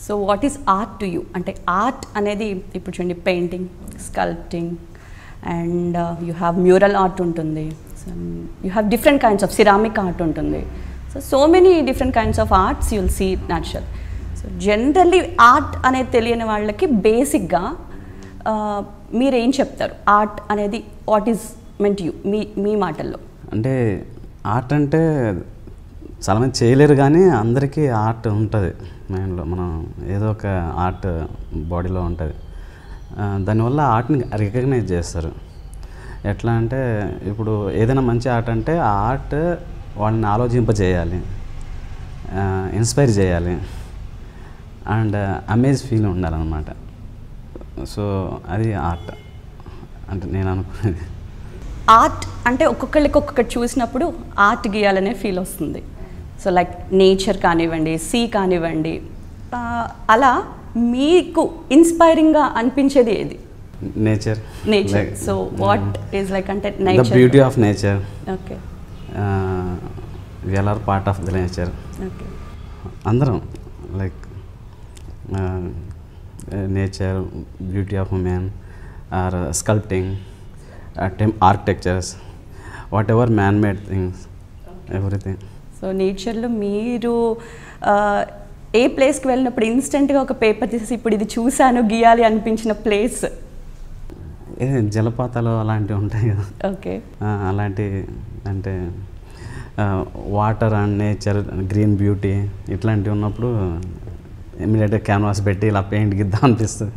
So what is art to you? అంటే art అనేది ఇప్పుడు చూడండి, painting, sculpting, and you have mural art ఉంటుంది, you have different kinds of ceramic art ఉంటుంది. So many different kinds of arts you will see natural. So generally art అనేది తెలియని వాళ్ళకి బేసిక్గా మీరేం చెప్తారు? ఆర్ట్ అనేది వాట్ ఈస్ మెంట్ యూ, మీ మాటల్లో. అంటే ఆర్ట్ అంటే చాలామంది చేయలేరు, కానీ అందరికీ ఆర్ట్ ఉంటుంది మైండ్లో. మనం ఏదో ఒక ఆర్ట్ బాడీలో ఉంటుంది. దానివల్ల ఆర్ట్ని రికగ్నైజ్ చేస్తారు. ఎట్లా అంటే ఇప్పుడు ఏదైనా మంచి ఆర్ట్ అంటే ఆ ఆర్ట్ వాళ్ళని ఆలోచింపజేయాలి, ఇన్స్పైర్ చేయాలి, అండ్ అమేజ్ ఫీల్ ఉండాలన్నమాట. సో అది ఆర్ట్ అంటే నేను అనుకునేది. ఆర్ట్ అంటే ఒక్కొక్కరికి ఒక్కొక్కటి చూసినప్పుడు ఆర్ట్ గీయాలనే ఫీల్ వస్తుంది. సో లైక్ నేచర్ కానివ్వండి, సీ కానివ్వండి, అలా మీకు ఇన్స్పైరింగ్గా అనిపించేది ఏది? Nature. So what is like అంటే the beauty of nature. Okay, we are part of the nature. Okay, అందరం like nature, beauty of women, or sculpting, architectures, whatever man made things, everything. So నేచర్లో మీరు ఏ ప్లేస్కి వెళ్ళినప్పుడు ఇన్స్టెంట్గా ఒక paper తీసేసి ఇప్పుడు ఇది చూశాను గీయాలి అనిపించిన ప్లేస్? జలపాతాలు అలాంటివి ఉంటాయి కదా. ఓకే, అలాంటి అంటే water and nature, green beauty ఇట్లాంటివి ఉన్నప్పుడు ఇమ్మీడియట్గా క్యాన్వాస్ పెట్టి ఇలా పెయింట్ గిద్దాం అనిపిస్తుంది.